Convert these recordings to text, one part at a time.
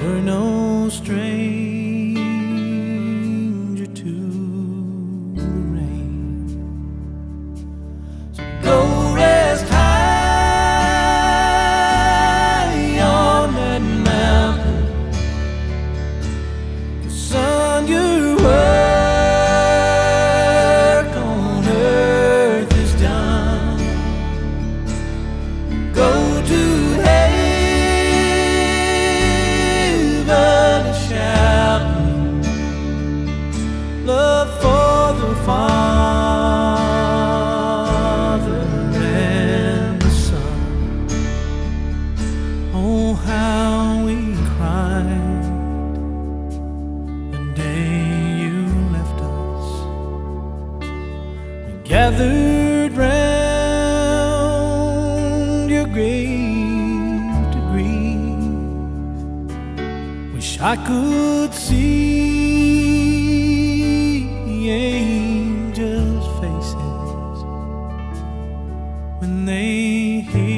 We're no stranger to the rain. So go rest high on that mountain. The sun, your work on earth is done. Go to love for the Father and the Son. Oh, how we cried the day you left us. We gathered round your grave to grieve. Wish I could see angels' faces when they hear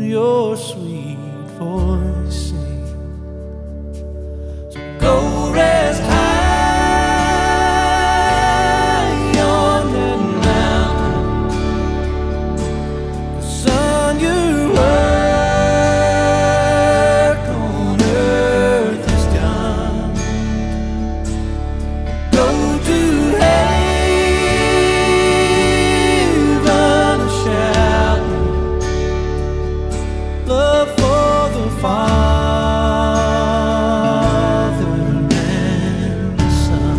your sweet voice sing. So go rest high on that mountain. The sun, your work on earth is done. Go to heaven shouting, love for the Father and the Son.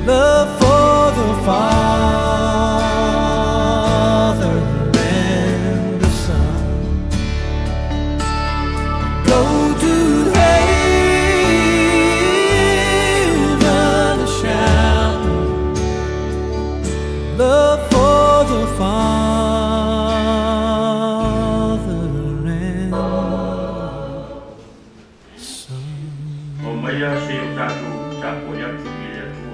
Love for the Father and the Son. Go to heaven shouting, love for the Father and the Son. O maya se o tatu tapo ya tu ile tu.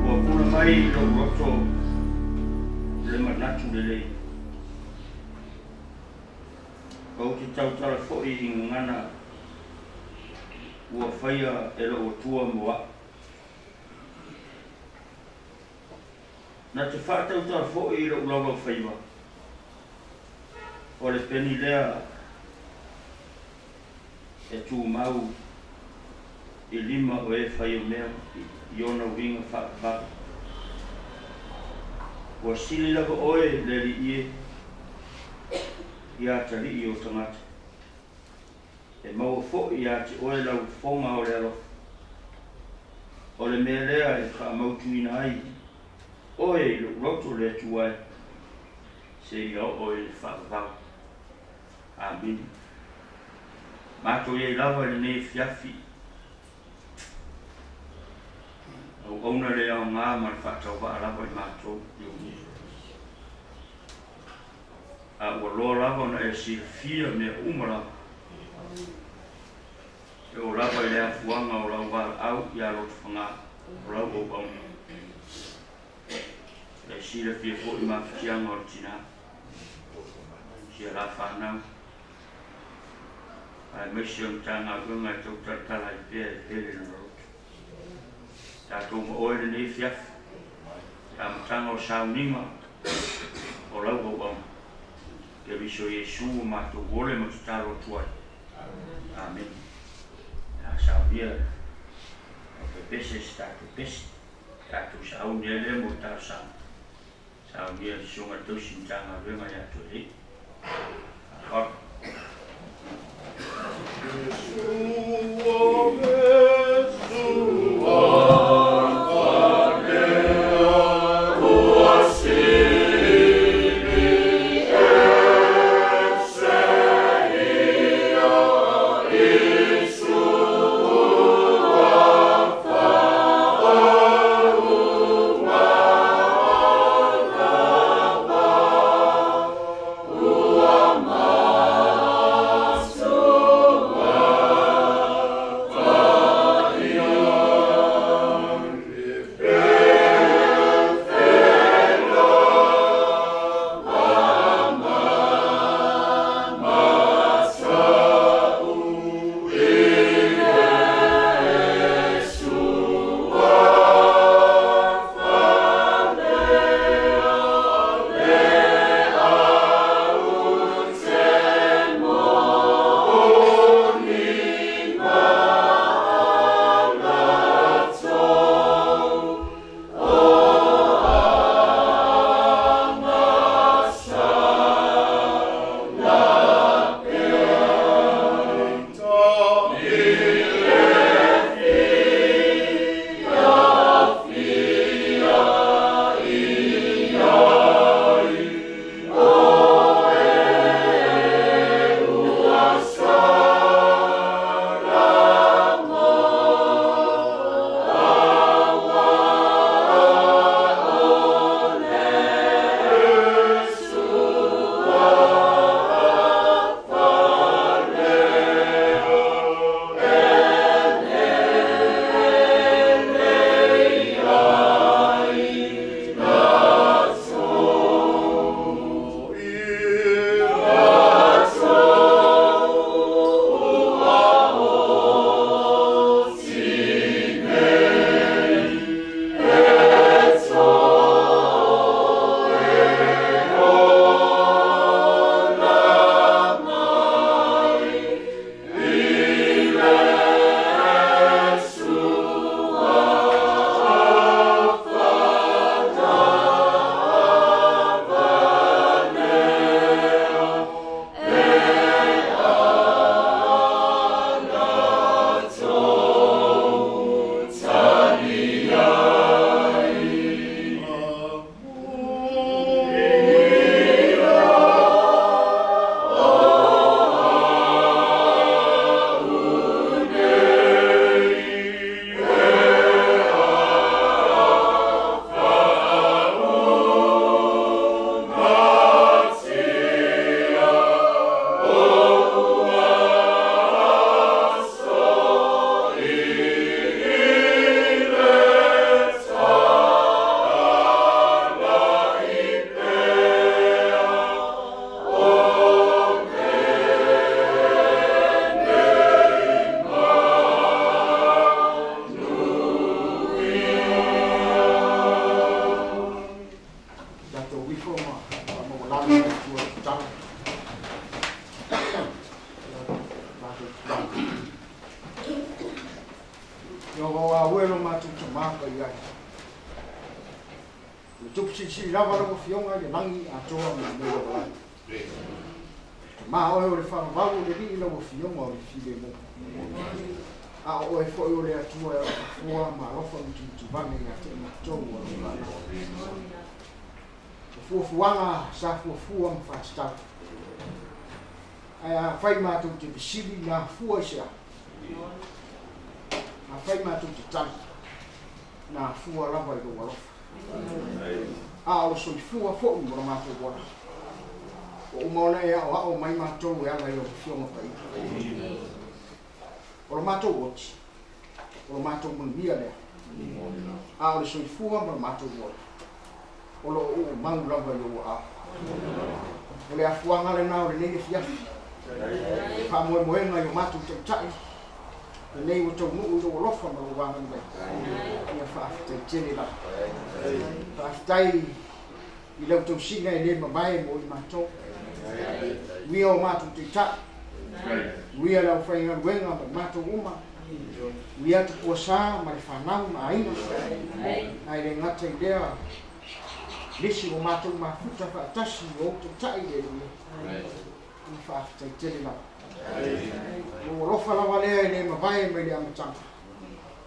O pula mai lo roto le manatu le. O ki tau tala fo I ngana. O faia e lo tua moa. Na te whātau tala fo I lo lolo whaiwa. O le peni lea e tū mau I lima o e whai o mea I ona winga whakapaka. Ua sili lava oe le li ie I ata li I o tangata. E maua fo I ati oe lau whonga o le alofa. O le mea lea e whaamautuina ai. Oe I lo roto le tuai. Se I au oe le whakapaka. Amin. Mātou iei lava le nei fiafi. Au auna le au ngā man whātau wa lava I mātou I o ni. A ua loa lava na e si fia me umara. E o lava I lea fuanga o lau wala au I alotu whanga. O lau o auna. E si le fia fo I mawhitianga o tina. Si a la whanau. Ai mission tanga gunga tau tatala I pia e pere na roto. Tātou ma oere nei fiaf. Tā matanga o sauninga o lau o Kristo Yesu mātou ole mo taro tuai. Amen. Saudia. Pepese statu pes. Tatu saudia le mo tasa. Saudia sunga tu sintanga venga ya tu le. Fuanga sa fuang fasta. Aya fai ma tu te bisili na fuasia. A fai ma tu te tal. Na fua lava do walo. A o so fua fo mo ma tu wala. O mo na ya o mai ma tu ya la yo fiona pai. O ma tu watch. O ma tu mo mia le. A o so fua mo ma tu wala. Olo o mang lava yo a. Ole a fuanga le na o le fia. Pa mo mo nga yo matu te tai. Nei o to mu o lofa no wa ngai. Ia fa te tele la. Fa tai i le to singa le mai mo i mato. Wia o mātou te ta. Wia lau whainga ruenga ma mātou uma. Wia te kuasa ma le whanau ma aina. Ai le ngata I lea. Lisi o mātou ma futa whaatasi o te tai le lia. Ni whaaftai tele lau. O rofa lawa lea le mawai mai le amatanga.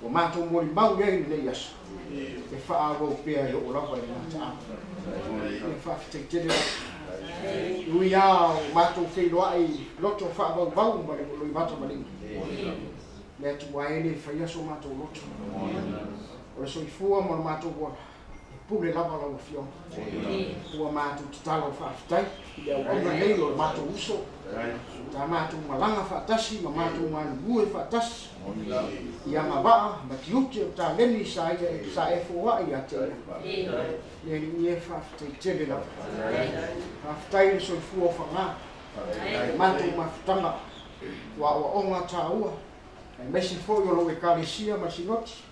O mātou mori mau lea I le yasu. Te whaawau pia o lawa le ngata. Ni whaaftai tele lau. Ui ao mātou whairoa I loto whaabau bau ma le loi mata maringi. Lea tu waele whaiaso mātou loto. O le soifua ma mātou wala. Pule lava lau fiona. Ua mātou tatalo whaafitai. Lea wana nei o mātou uso. Ta mātou malanga whaatasi ma mātou manubue whaatasi. Ia mawaa ma tiuti o ta leni sa e fua I atea. Lea ni e whaafitai tele lau. Whaafitai le soifua o whanga. Mātou mawhitanga. Wa onga ta ua. E mesi foi o loe kālesia ma sinoti.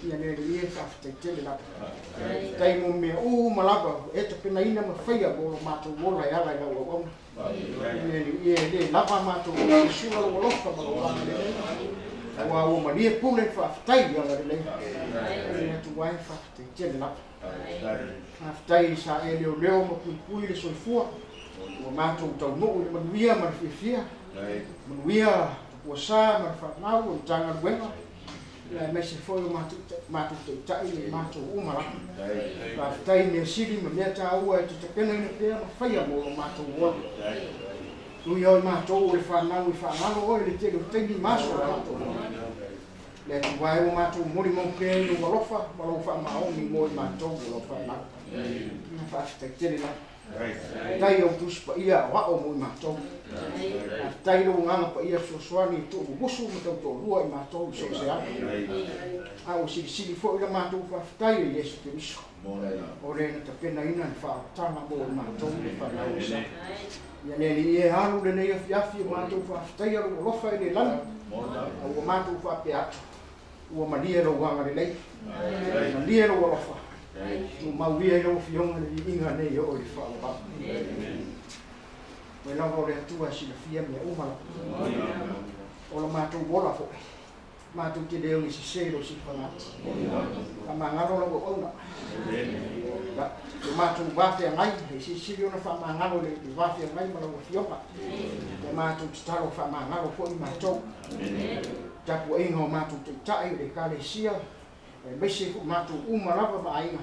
Ia ne le e whaafitai tele lau. Tai mo mea malaba e te pena ina ma whaia bolo mātou wola e ala I lau au. Ia le lava mātou o sura o lofa ma o wanga le. Wa o malie pule whaafitai ia la le. Ia tu wai whaafitai tele lau. Whaafitai sa e leo leo ma pui le soifua. Ua mātou tau noo le manuia ma le whiawhia. Manuia ua sa ma le whanau o tanga ruenga. Ia mese foi o mātou te tai le mātou umara. Whaafitai mea siri ma mea tā ua e te tapena ina pēr ma whaia mo o mātou ua. Ui oi mātou o le whanau I whanau o le tele o tengi maso o mātou. Lea tu wai o mātou mori mau pēr I o walofa, walau whamaongi mo I mātou o lo whanau. Whaafitai tele lau. Tai o tusi pa ia o hao mo I mātou. Tai lo nganga pa ia sosoani I tō bubusu ma tau tō rua I mātou I so se a. A o siri fo I la mātou whaafitai I Yesu Kiriso. O rena ta pena ina ni whaatanga mo I mātou I whanau sa. Ia ne li e haru le nei afiafi o mātou whaafitai aru o lofa I le lana. O mātou whaape atu. Ua malia ro wanga le lei. Malia ro o lofa. Tu mauia I o fionga le inga nei o I whaala. Wai lawa o le atua si la fia mea umala. O la mātou wola fo. Mātou te leo I si sero si whanati. Ka mangaro la o auna. Te mātou wāwhia ngai, he si siri ona whamangaro le wāwhia ngai ma lawa fionga. Te mātou te taro whamangaro fo I mātou. Tapu inga o mātou te tae le kālesia. Mese mātou umarawa ma ainga.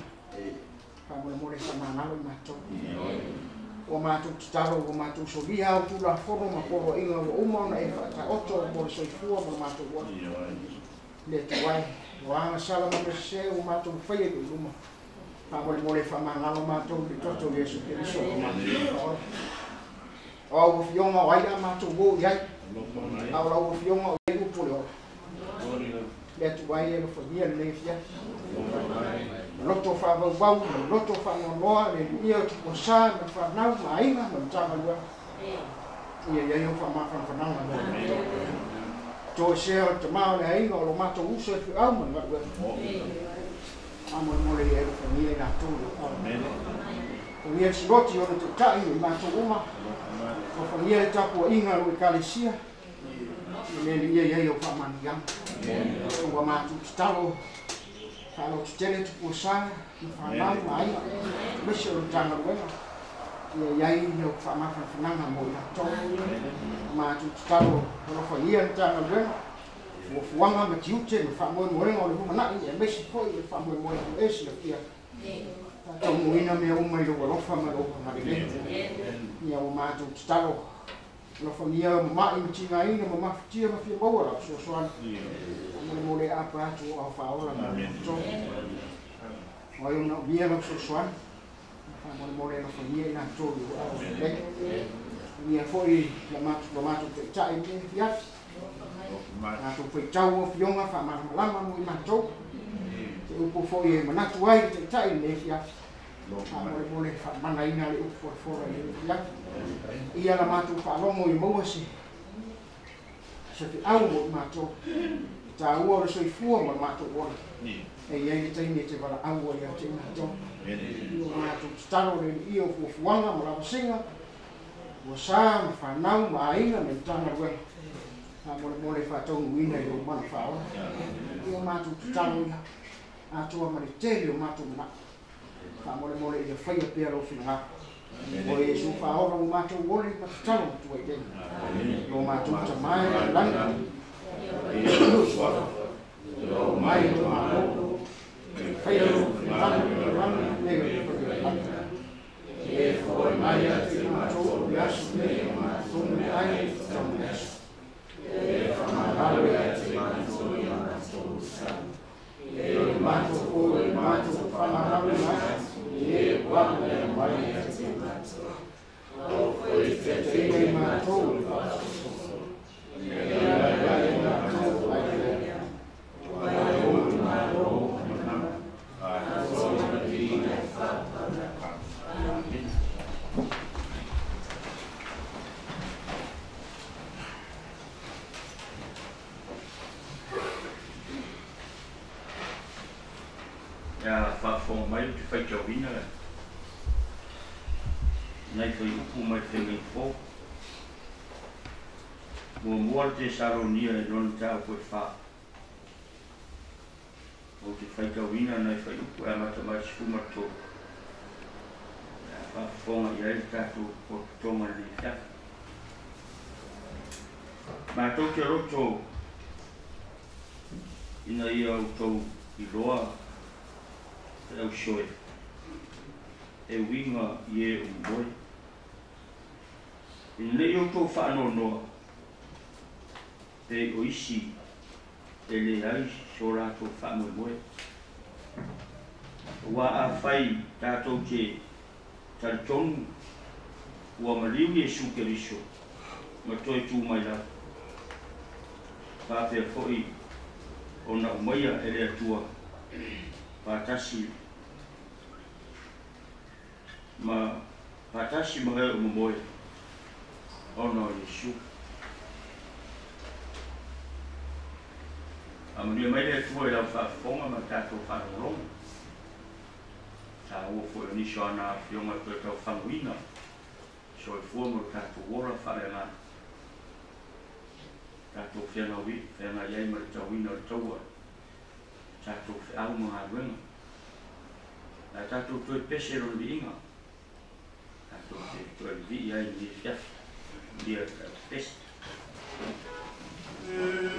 Whamona mole whamangaro I mātou. O mātou te taro o mātou solia au tula whono ma koro inga o umana e whata oto o mole soifua ma mātou wa. Le te wai, o anga sala ma se o mātou whaia I luma. Whamona mole whamangaro mātou le toto Yesu Kiriso o mātou. O au fionga o aia mātou wo iai. Au fionga o iai upole o. Le te wai e lo whamia le fia. Loto whaabau bau, loto whangonoa, le ia o tuko sā, na whanau, ma ainga, ma mtama lua. Ia iai o whamaka whanau na lua. Tō sea o te mao le ainga, o lo mato uso e whiu au, ma lua. Amo mole e lo whangia I nā tūru. O ia siroti o te tai, I mato uma. O whangia e tapu a inga o I kālesia. Ia iai o whamani yang. O wa mātu te talo. Kalau tele tu puasa, whanau mai, mese o tanga ruenga. Ia iai o whamaka whananga mo I tau. Mātou talo o whaia tanga ruenga. O fuanga ma tiute, ma whamoe moenga o le humanai, e mese poi e whamoe moenga o esi a kia. Tau muina mea umai lo walofa ma lo harile. Ia o mātou talo. Lo whangia mai mtinga ina ma mawhitia ma whia maua rau so soan. Mole apa atu o whaola ma to. O i una mia rau so soan. Mole lo whangia ina tōru o lei. Mia foi la matu te tai me fiafi. Mātou foi tau o fionga whamarama mo I mātou. Te upo foi e manatu ai te tai me fiafi. Mole whamana ina le upo fora I fiafi. Ia la mātou whaalomo I maua se. Se te au mo I mātou. Ta ua o soifua ma mātou ora. E iai te taimi te wala au o ia te mātou. Ia mātou taro le I o fuafuanga ma lawa singa. ua sa ma whanau ma ainga me tana rue. Mole mole whatou wina i o mana whaola. I o mātou tutano ia. Atua mani tele o mātou mana. Mole mole i a whaia pia ro whina ngā. O Yesu whaola o mātou wole ma tutano tua i tene. O mātou tamai a langa. O mai o mātou. Whaia ro whina ngā. Nega i whaia. E whoi mai a te mātou i asu me o mātou me ai tamu asu. E whamarawe a te mātou i mātou san. E mātou o e mātou whamarawe mai. E wapu e mai a te mātou. O whoi te te mātou i whakaso. E ai mātou ai lea. Wai o mātou manama. A tōna pina whapana. Ya whawhonga mai te whaikawina nei whai upu mai whengi whō mua te saronia e rona tāu koe whā o te whaikawina nei whai upu e mata mai sikumato whawhonga i aere tātou o tonga ni whia mātou te roto ina i au tau i roa au shoe e winga i e umoi i lei o tō whaano noa e o isi e le ai so rātou whaano moe wa a whai tātou te taritonu ua mariu e suke riso ma toi tū mai la pāpea fhoi o na umaia e le atua pātasi ma patasi ma o moe ono Yesu amani mai le tua la fa fonga ma tato fa rom ta o fo ni shona fiona to to fa wina so fo mo tato ora fa na tato fiona wi fiona yai ma to wina to wa tato fa au mo ha wen la tato to pese ro dinga to vi ai ni fiaf dia test Yeah.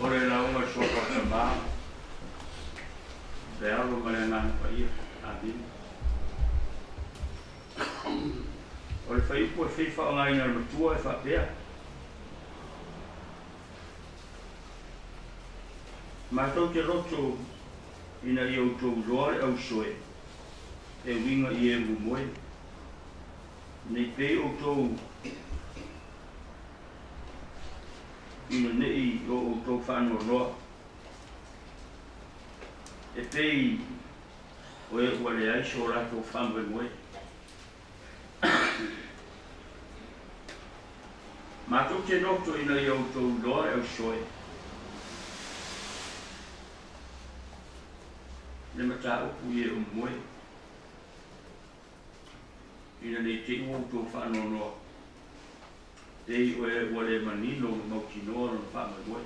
Ore la unga sopa kama le alo malengan pa ia adin. Ore fai po fai fa ngai na tua fa pea. Ma tau te roto ina i au tau roare au soe. E winga i e mumoe. Nei pei au tau ina nei o au tau whanua roa. E pei o e ua le aiso o rato whanua moe. Ma tau te roto ina i au tau roare au soe. Le mata upu i e moe. Ina nei te ua tau whanua roa. Dei o e ua le manino o mautinoa no whanua moe.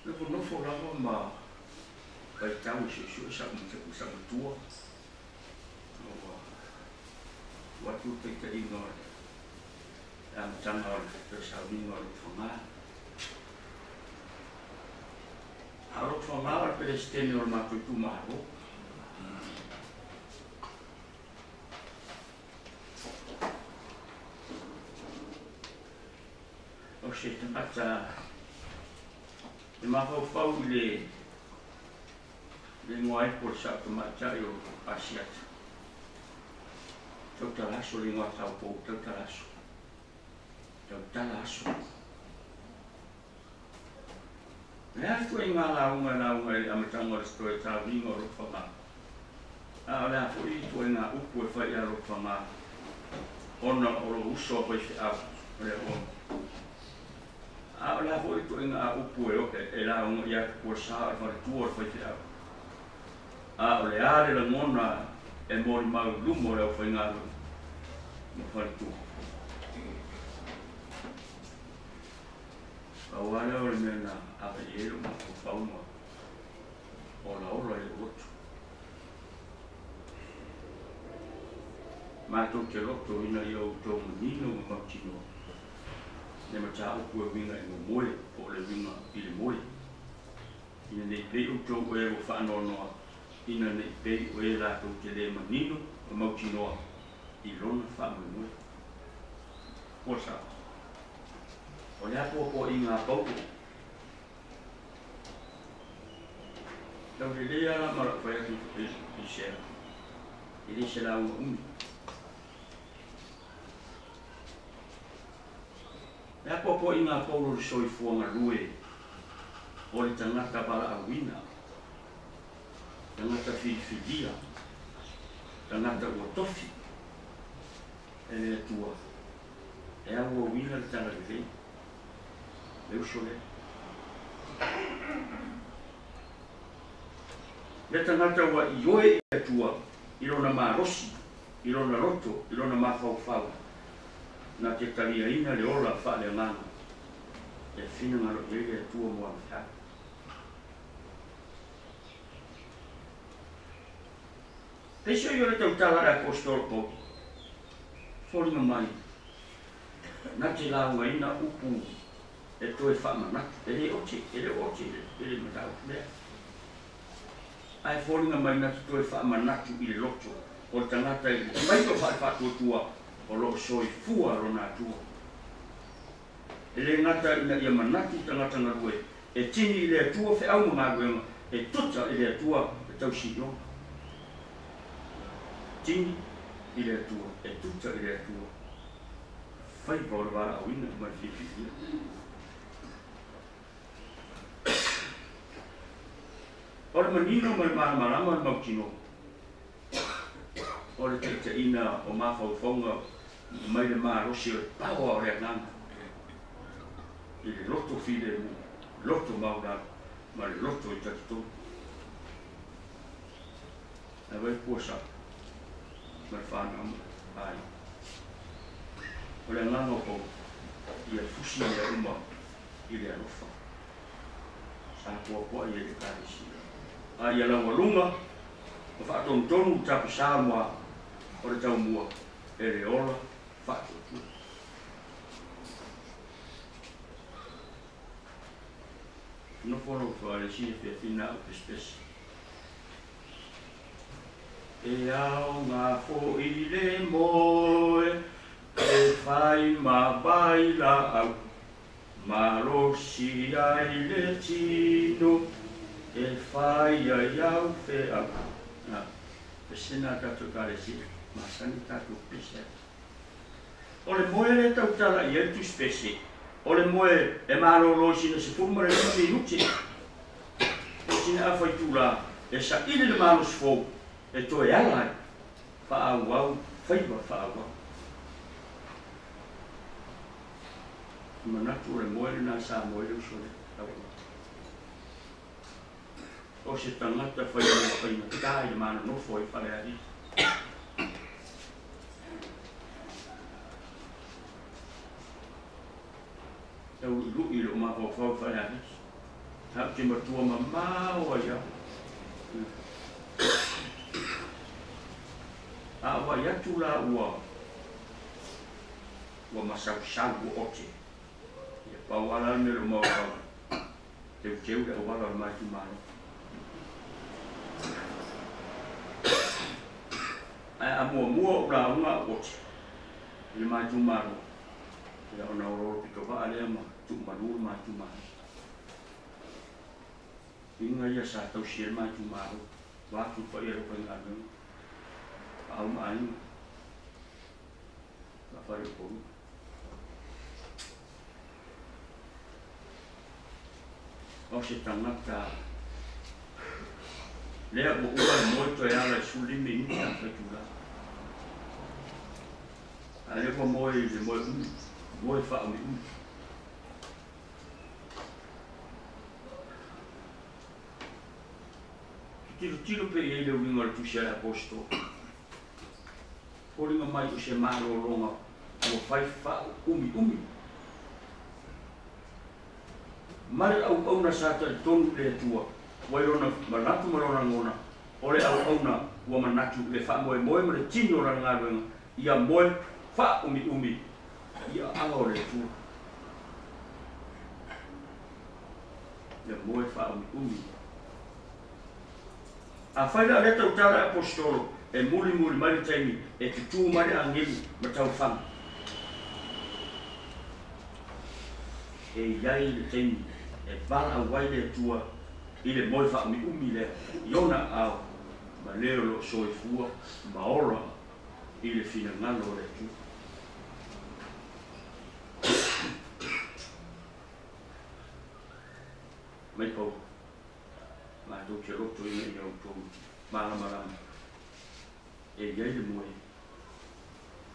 Lepo nofo rawa ma pai tau se sua sa tua. Watu te te ingo am tanga o te saunga o whangaa. Aro whangaa pe stene o mātou tu maro. O se te mata e mawhau le ngoai por sa te mata i o Asiata. Tau talaso le ngoa tau pou, tau talaso. Tau talaso. Lea tu e ngā launga e amatanga le stoi tau ringa o rupanga. A lea fu i tu e ngā upu e whai a rupanga. Ona o lo uso a pai se au. Lea o. A lea fu i tu e ngā upu e oke e launga i a kua saa e whare tua o pai se au. A o le are la ngona e mori mau lumo leo whai ngā lumo. Mo whare tua. Au ale o le mena ape ero ma o whaunga. O la ora e roto. Mātou te roto ina i au tō manino ma mautino. Ne ma tā upu e winga i mo moe o le winga i le moe. Ina nei pei o tō e o whaanonoa. Ina nei pei o e rātou te le manino ma mautinoa. I rona whaamui moe. Ko sa. O le apo po i ngā paupo. Lau le lea la mara whai atu i sea. I le se lau umi. Le apo po i ngā paulo le soi fuanga lue. O le tangata para awina. Tangata whiwhidia. Tangata ua tofi. E le tua. E au o wina le tanga le vei. Le uso le. Le tangata ua i oe i le tua. I rona maa rosi. I rona roto. I rona maa whau. Na te talia ina le ola wha le ngana. E whina ngaro i le tua mua whia. Peisio i ore tau tala e apostol po. Whoringa mai. Nā te launga ina upu e toi whamanatu. E le oche, e le matau mea. Ai whoringa mai nā te toi whamanatu i le loto. O le tangata i le maito whatua tua o lo soi fua rona tua. E le ngata ina ia manatu tangata ngarue. E tini i le tua whi au ngā guenga. E tuta i le tua e tau sino. Tini i le tua, e tuta i le tua. Whai paura wara a wina mai whiwhiwhia. Ora manino mai marama i mautino. Ora te ina o mawhauwhaunga mai le marosi o paua o rea nana. I le loto while mu, loto maura, ma le loto i tatito. E wai puasa. Mai whanau ai. O le ngana o i a fusi i a uma i le alofa. Sa kua i e le karisi. A i a laua lunga, o whaatonu tapu Samoa o le tau mua e le ola whaatotu. no fono fare si fina o spes e ao nga fo i le moe e fai ma baila au ma lo si ai le tino e fai ai au fe au na pesena tatu kare si ma sani tatu pese o le moe le tau tala i e tu spesi o le moe e malo lo si na se fumare le minuti e sina a fai tula e sa ili le malo sfo e to e ala fa au au fai fa au manatu le moe na sa moe le sole o se tangata fai na kai mana no foi fare ali eu lu i lo ma o fare ali ha ke matua mama o ya a wa ya tu la wa masau sangu oche e pa wala ne lo mo pa te keu de wala ma ki mano a mua la una oche le ma tu mano ya ona ro pito va ale ma tu manu ma tu mano inga ya sa tau shir ma tu mano wa tu pa ia ko ngano au mai la fare ko o se tangata lea mo ua moito e ala suli me ini a whaitula a le ko moe le moe wha mi tiro pe e le winga le tusia le aposto horinga mai o se maro ronga o fai wha umi mare au na sata tonu le tua wai rona manatu marona ngona ole au na ua manatu le wha moe ma le tino rana ngā ia moe wha umi ia anga le tua ia moe wha umi a whaina le tau tara apostolo e muli mari taimi e te tū mare angilu ma tau whanga e iai le taimi e vala wai le tua i le moe wha umi le iona au ma leo lo soe fua ma ora i le fina ngalo le tu mai pau ma tau ke roto i mei au tau marama e iai le moe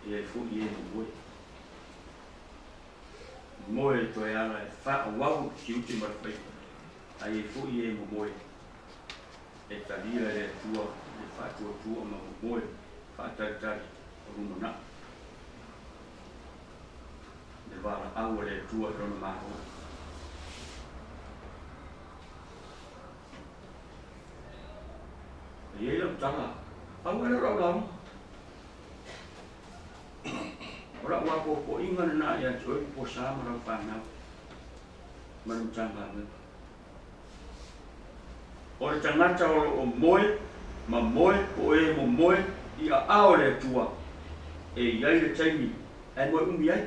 e ai fu i e moe to e ala e wha wau ki uti marwhai ai e fu i e moe e talia le tua le wha tua ma moe wha taritari o rumana le wala au le tua e rona maho e e lam tala au e rau lam ora ua ko inga na ya joy po sa mara pana man changa me ora tangata o moe ma moe o e mo moe ia aole tua e ia le taimi e moe umi ai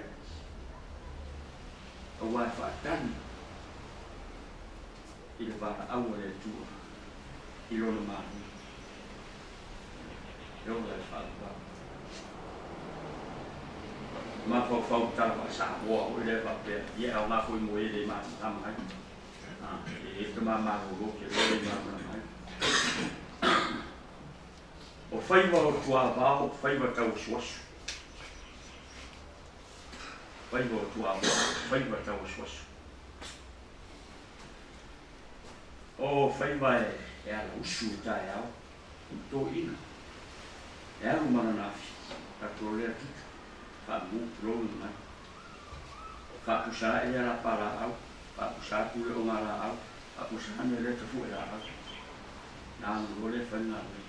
o wa fa tan il va aole tua il ono ma yo la fa ma fo tava sa boa o le va pe ye au ma foi moe le ma am hai e te ma o ke le ma mai o fai va o tua va o fai va tau suas fai va o tua va fai va tau suas o fai va e ala usu ta e au to ina e alu mana nafi ta trolea kita fa mu rong na fa pusa e la para au fa pusa tu le ngala au fa pusa ne le tu e la au na ngo le fa na le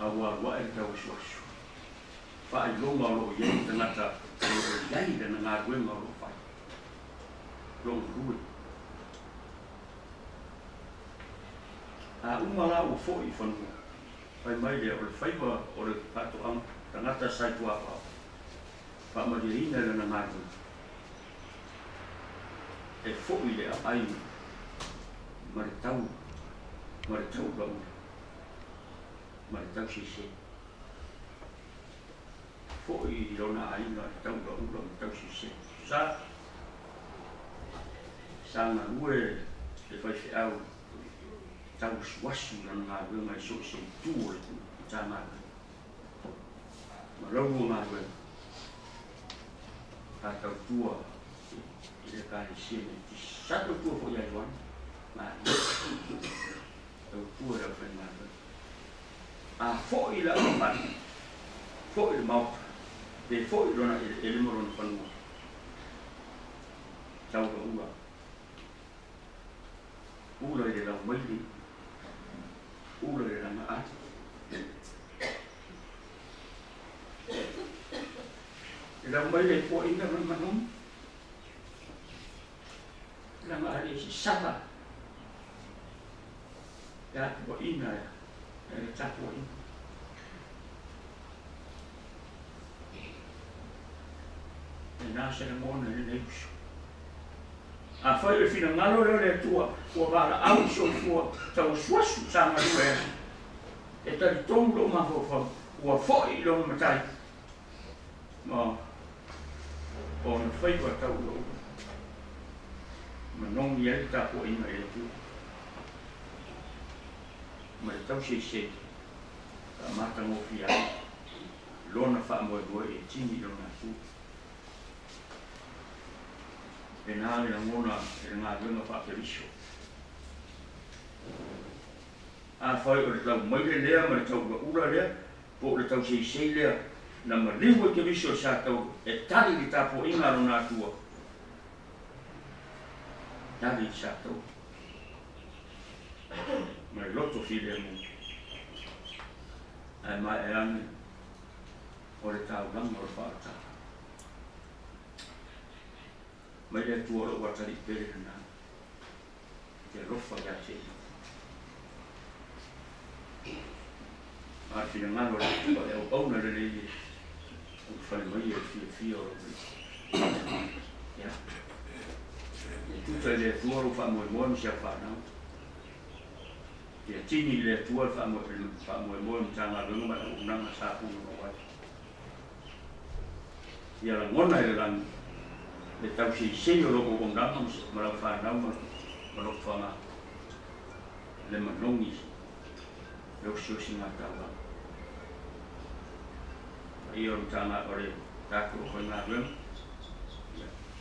awa e ta usu fa i lo ma lo ye ta ngata o ye de na nga we ma lo fa Long Rui. Umala o fo I whanua. Pai mai lea o le whaiwa o le patoanga, tangata sai tuapa. Whamarina le na ngātu. E fo I lea ai, maritau lau. Maritau sise. Fo I lona ai, maritau lau, maritau sise. Sanga ue le whaife au. Tau suasu na ngā runga I so se tūre I tā ngā runga. Ma rauru ngā runga. Ka tau tua I le kāre siene. Ti sato tua fo iai wan. Ngā runga. Tau tua rau whai ngā runga. A fo I la mani. Fo I le mauta. Te fo I rona I le morona whanua. Tau ka ua. Ura I le lau maili. Ura le langa ati. E lau mai le po inga man manum. Langa ati si saba. E ati po inga ya. E le tapo inga. E nasa le mona le neusu. A whai le whina ngalo leo le tua, kua wāra au so kua tau suasu sanga lue. E tari tongu lo mafo whau, kua whoi lo matai. Ma, o na whaiwa tau lo. Ma nongi ai tapo inga e tua. Ma le tau se, ka mata ngofi ai. Lona wha moe moe e tini lo na tua. E nā le ngona e ngā runga whakeriso. A whai o le tau maile lea, ma le tau ura lea, po le tau sei lea, na ma liu e ke viso sa tau e tari ki tapo inga ro nā tua. Tari ki sa tau. Ma le loto fi lea mu. Ai mai e ane, o le tau langa o le whaata. Mai le tua o watari pere na te rofa ya se a fina ngalo le tua e o na le le o fai mai e fia o ya e tuta le tua o fa mo mi sia fa na e tini le tua fa mo mi tanga lo ma una ma sa pu no wa ya la ngona e la le tau si o loko konganga ma lau whanau ma loko whanga le manongi le o si ngā tawa I o tanga o le tāku o koe ngā ruenga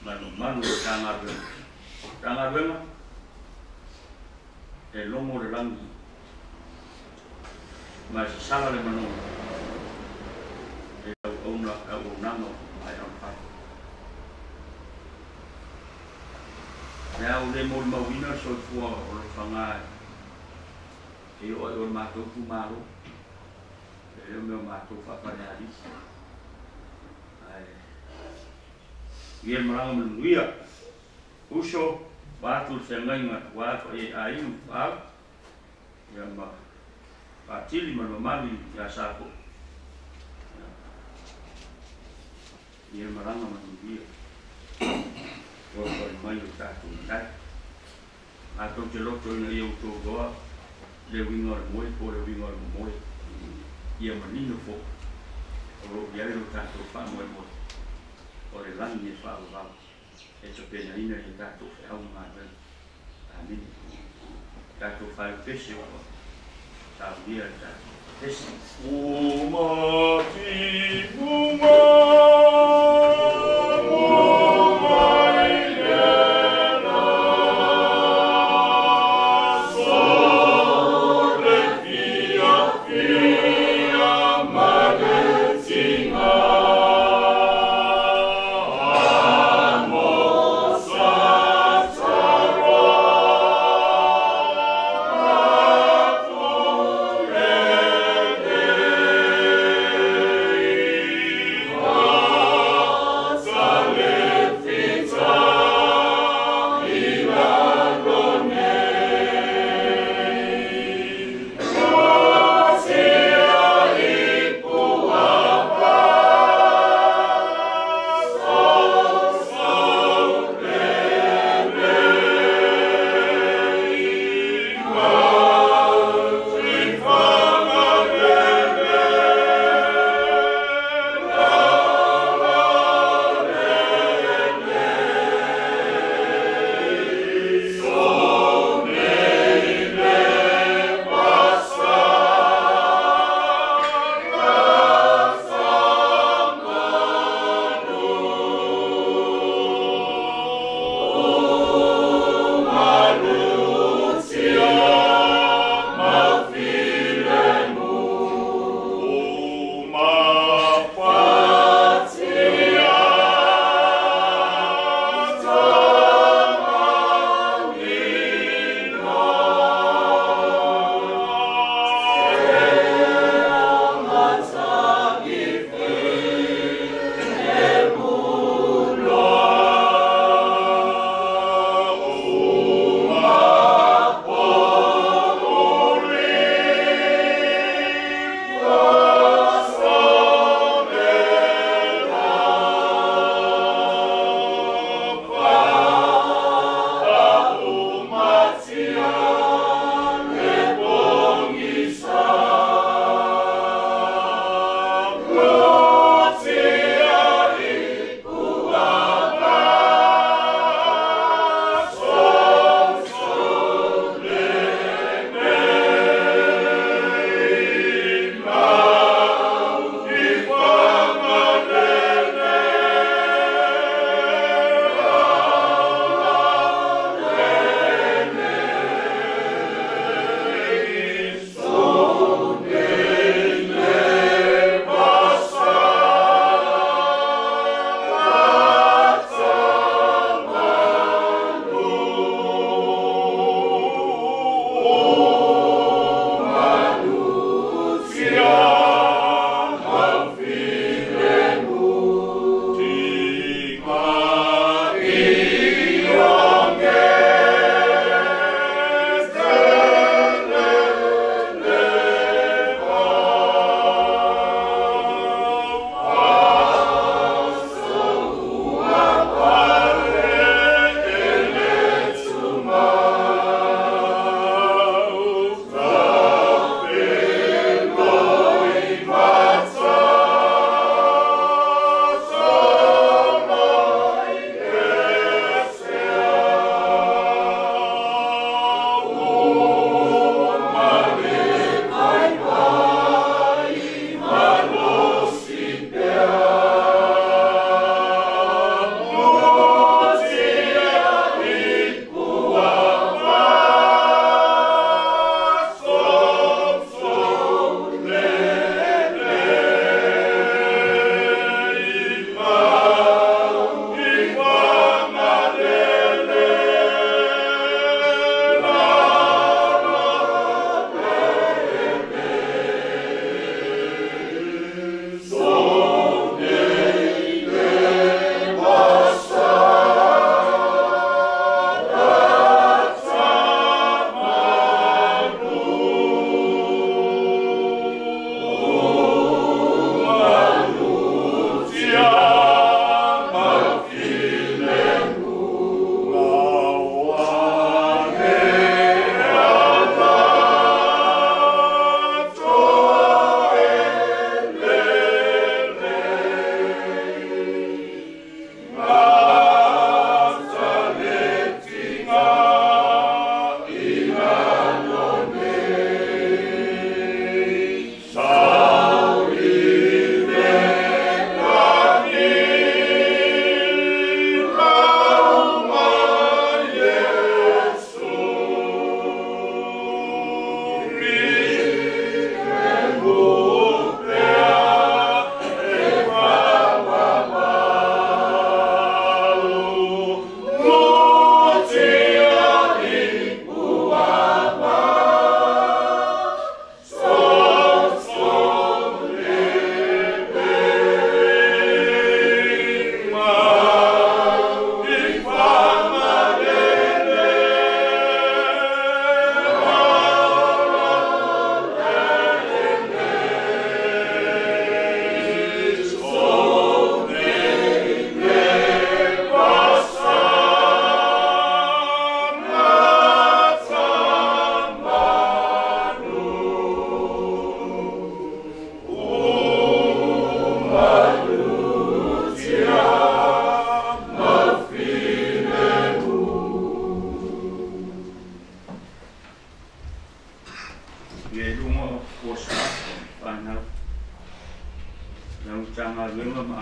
manu o tanga ruenga e longo le langi ma si sala le manongi e au nanga ai au whai Nau le mo mawina so fua o le whangai. E o le mātou tu maro. E o meu mātou whapareari. Ia maranga manuia. Uso, wātu se ngainga, wātu e ainu, wāu. Ia ma, wātili manumali ia sāko. Ia maranga manuia. Ko mai o tātou tai. A tau te loto ina i au tō goa, le winga o moe, po le winga o moe. Ia manino fo, o ro iai ro tātou wha moe moe. O le langi e wha o wau. E to pena ina i tātou wha au ngā ren. Amin. Tātou wha o pese o tāu ia tātou pese. Umati,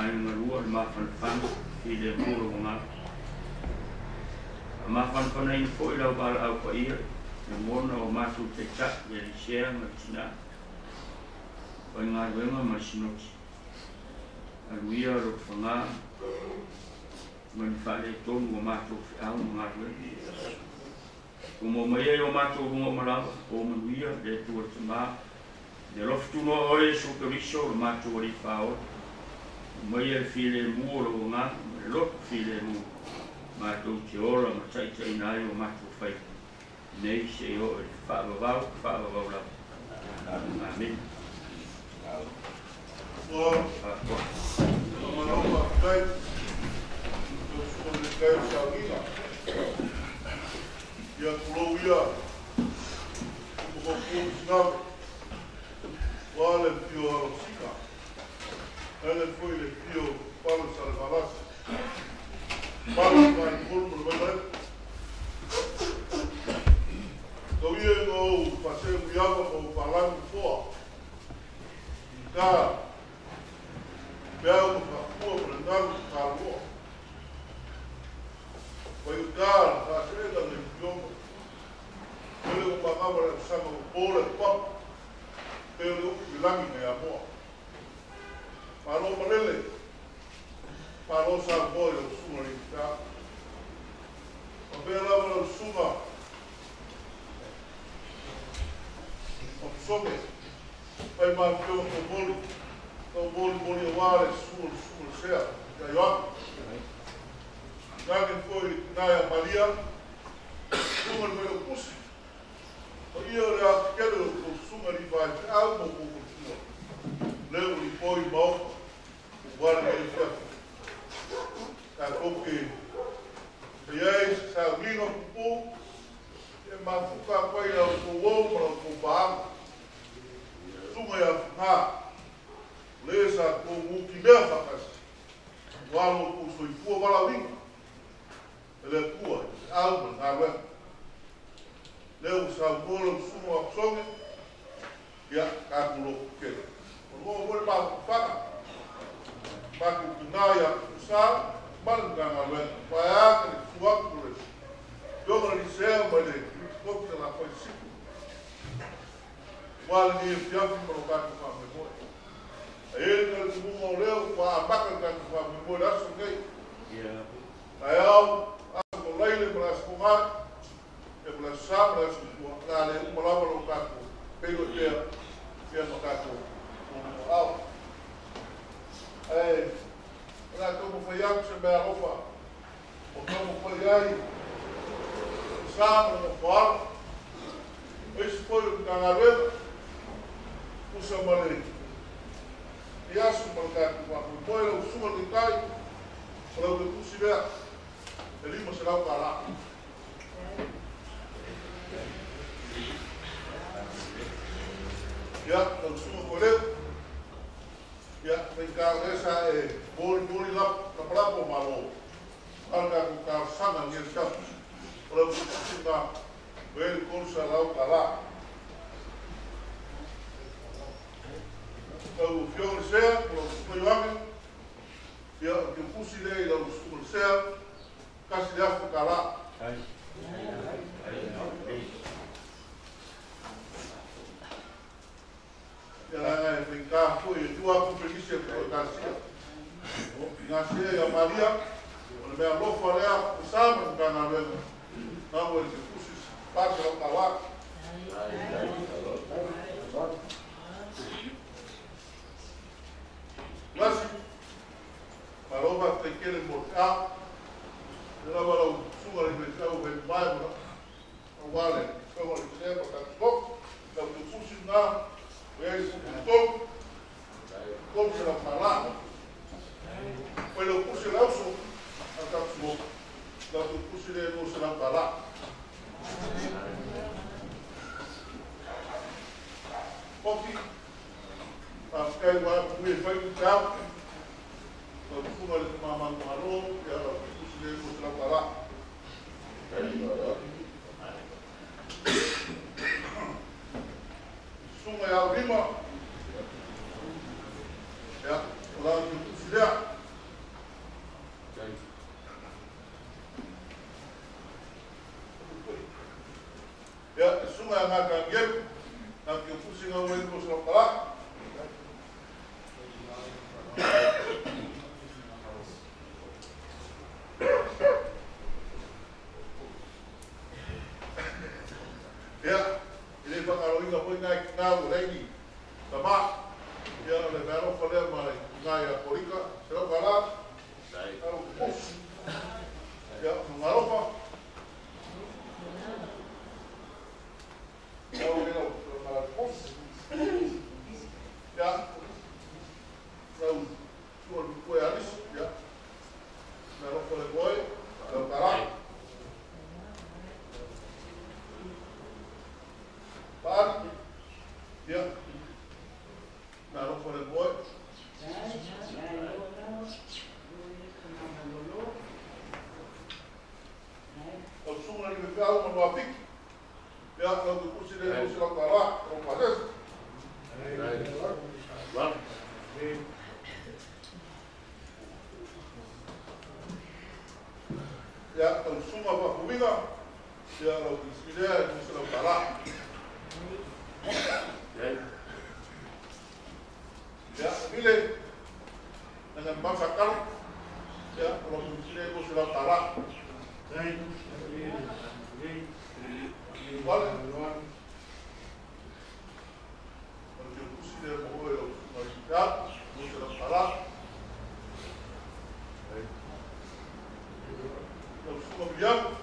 mai ngalua le mafan i le muro ngā. A mafan i fo i lau bala au pa ia, le mona o matu te tak i li sea ma tina. Pai ngā ruenga ma sinoti. Aluia ro whangā, mani whale tonu o matu fi au ngā ruenga. Kumo mai o matu o rungo malawa, o manuia, le tua te mā. Le loftu no oe so kariso o matu o li whao. Mai e file mua lo ngā, le lotu file mua. Mātou te ora ma taitai nai o mātou whai. Nei se o e whaavavau lau. Amen. Manauma kai, tuskone kai saunga. Ia kulou ia, kuko kusinau. Wale pio sika. Ele foi le pio palo salvalas. Palo vai por vai. Ko ia no paseo viava o palango fora. Ka Bel ka po prendar ka lo. Foi o cara, a chega no idioma. Ele o pagava o sama o pole pop. Ele o bilangi me amor. Parou malele. Parou sa boy o suma rinta. O bela o suma. O some. Vai marcar o bolo. O bolo wale suma sea. Ya yo. Alguém foi na Maria, suma no curso. O ia quero o suma de vai algo o curso. Leu e foi bom. O guarda ele foi. Tá porque e aí salvino o e mafuka foi o para o bar. Suma ia na lesa com o que leva faz. Guarda o curso e foi para lá. Ele pua, alma, na web. Leu salvolo sumo absorbe e a caculo que. O vou para o faca. Para o naia, o sal, manda na web. Vai a que suar por isso. Eu não disse mas ele pouco ela foi cinco. Qual ni fiaf para o caco para memória. Ele não sumo leu para a baca do caco para memória, acho que. Aí Laile para as comas, e para as sabras, para ler uma palavra no caco, pelo que é no caco, ao. Para como foi a que se me arrofa, ou como foi aí, sabra no faro, esse foi o canalero, o samalei. E acho para o caco, quando foi o sumo de cai, para o que se vê. Ele me será o cara. Já, não sou colher. Já, vem cá, essa é boli lá na praia por malo. Alga com carro sana nem escapa. Para o que se dá, ele cursa lá o cara. O fiore sea, o coioame. Já, que pusi lei lá o sea. Kasi dia fukara. Ya brincar foi tua compreensão por Garcia. Garcia e a Maria, o meu avô falou, sabe o canal dele. Não vou dizer, puxa, passa lá para lá. Mas falou vai ter que ele mortar. Ela vai o sumo de mercado o bairro, o vale, como ele chama, o catocó, o puxo na, o toco, como se ela falar, quando eu puxo lá o som, a catocó, quando eu puxo ele não se ela falar. Porque a ficar igual, o ele vai no carro, o fumo de mamãe no marrom, e ela puxa para lá. Suma é a rima. É, lá que eu no apik. Ya, kalau tu kursi dia kursi lau tala, kalau pasas. Ya, kalau semua apa kuminga, ya kalau kursi dia kursi lau tala. Ya, bila dengan bangsa kali, ya kalau kursi dia kursi lau tala. Vale. Porque eu considero como eu magistrado, não será falar. Eu sou obrigado.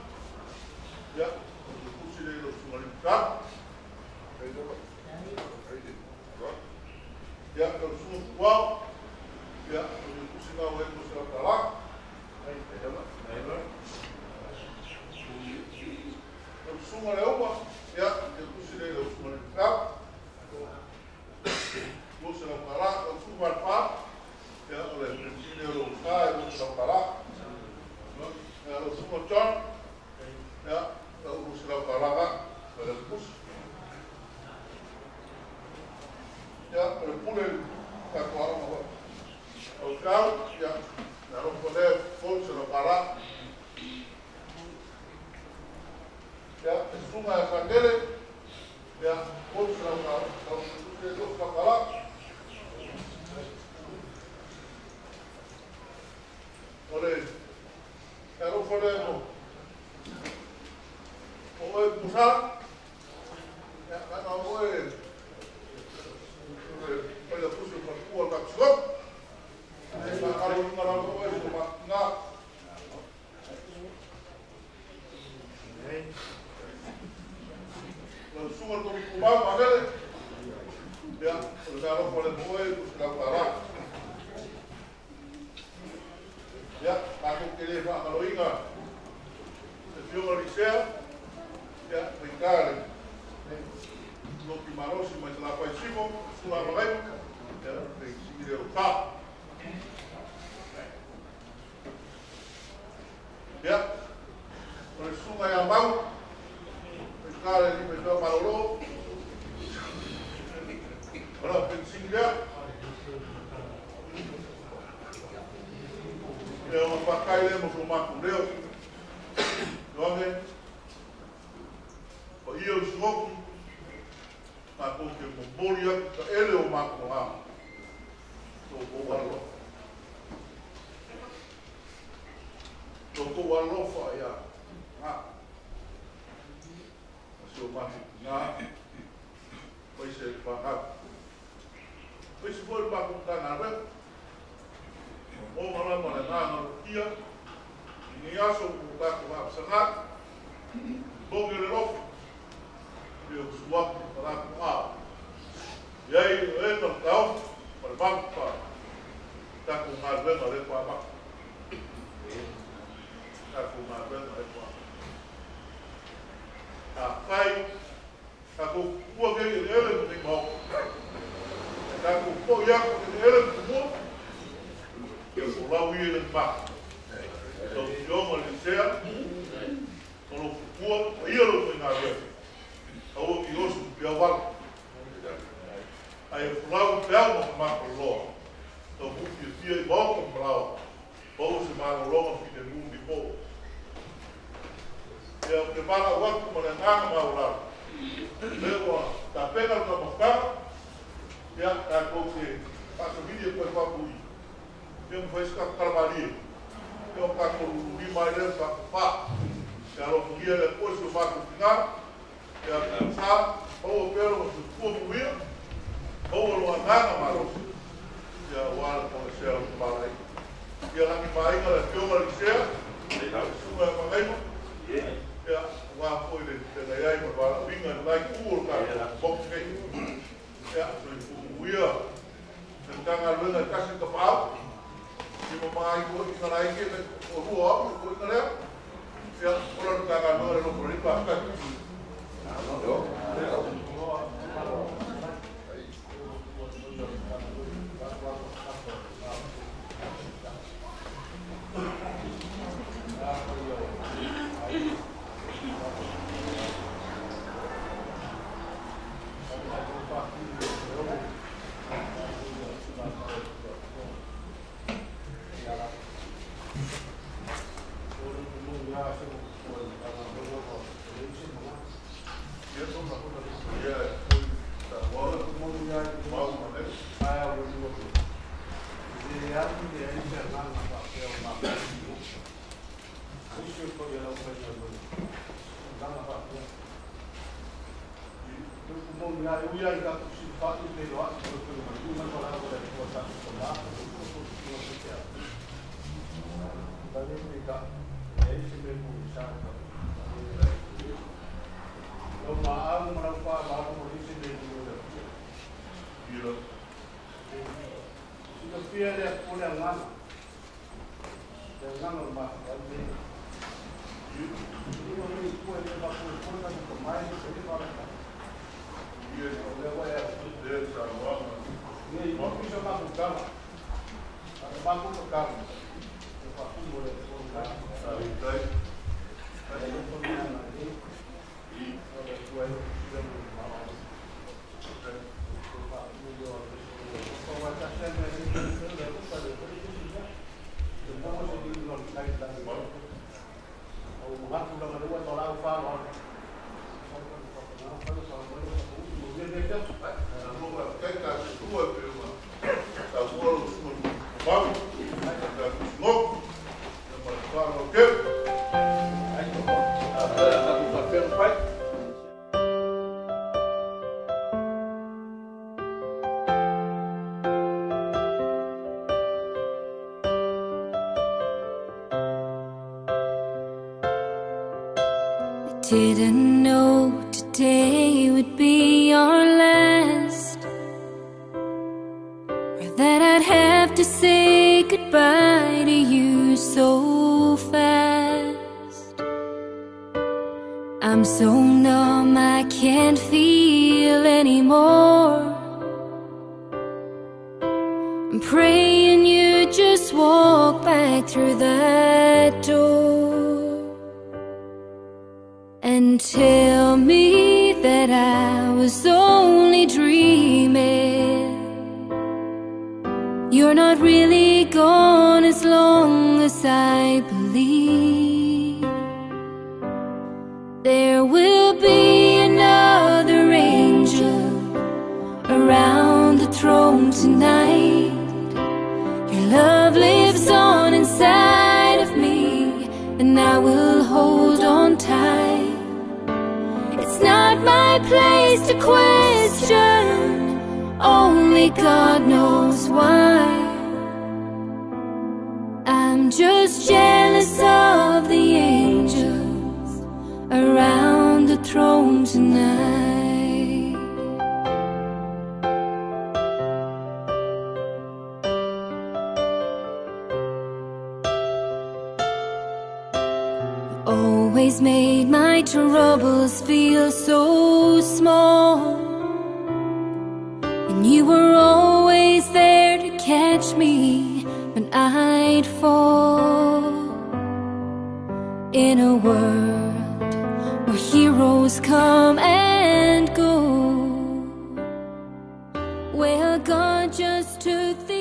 Já, eu considero eu sou magistrado. Já, eu sou igual. Já, eu considero eu não será falar. Eu sou uma leoa, já, eu considero eu sou magistrado. Você não falar, eu sou barfado, já, eu considero eu sou falar. Eu sou um chão, já, eu considero falar, eu pus. Já, eu pulei, tá claro, o carro, já, não poder, força não falar. Ya, sungai Pandere, ya, pun selama itu kepala, oleh, kalau pada itu, oleh pusat, ya, kan oleh pada pusat berkuat tak cukup, kalau oleh cuma nak. Sumber tu kubang mana le? Ya, kalau boleh boleh sudah parah. Ya, aku kira pak kalau ingat, setiap Malaysia, ya, tinggal. Lo kimaro si macam apa sih mo, sudah bagai, ya, sini dia rusak. Ya, sungai yang bau. Kalau di Medan Marolo, kalau penting dia, dia memakai dia rumah kuliah, doang oh iya semua, aku ke membolia ke elok mak rumah, toko walofa ya, so masih na paisa pakat paisa boleh pakut tanah ber oh malam malam na kia ini aso buka kuat sangat bogel rof dia suap para kuat yai tahu berbangsa tak kumar ber oleh kuat tak kumar ber oleh kuat kai aku buat ke ele ni mau aku buat yang ele semua eu pulau ele pak so yo Malaysia kalau buat ia lo mengajar aku ios biawal ai pulau biawal mak lo so buat dia bawa pulau bawa semua lo di mundo po ya prepara waktu menenang maulah. Lepas tak pernah termakan, ya tak boleh. Pasal video perpapui, yang faiskap terbalik, yang tak perlu dimana pak. Kalau dia lepas rumah tinggal, ya sah, bawa perlu masuk mobil, bawa luar tanah marus. Ya wal komersial kembali. Dia lagi main kalau dia Malaysia, semua main. Ya, wah, boleh dengan yang berbalik dengan naik kan, box ni. Ya, sudah tentang dengan kasih kepala, di memakai buat kita naik ke ruang, buat kita ya, orang tangan orang boleh bahkan. ya uya ka si fa i le lo a ko ko ma ko la ko le ko sa ko la ko ko se ya ba le ni ka e se me ku sa ka lo ma a mo ra pa ba ko ni se le ku le yo si ko pia le ko le nga le nga no ma ba le yo ni ko le ba ko na ko mai se le ba Yes, le voy a hacer trabajo. Ni no piso más un cama. Más un cama. El facundo le ponga ahorita. Ahí lo ponían ahí. Y ahora suelo de mi mamá. Como esta gente de gusta de felicidad. Estamos en los likes de la o más una manera de la fama. Didn't know today would be our last, or that I'd have to say goodbye to you so fast. I'm so numb I can't feel anymore. I'm praying you just walk back through that door and tell me that I was only dreaming. You're not really gone as long as I believe. There will be another angel around the throne tonight. Your love lives on inside of me, and I will hold on tight. It's not my place to question, only God knows why. I'm just jealous of the angels around the throne tonight. Always made my troubles feel so small, and you were always there to catch me when I'd fall. In a world where heroes come and go, well, God just took the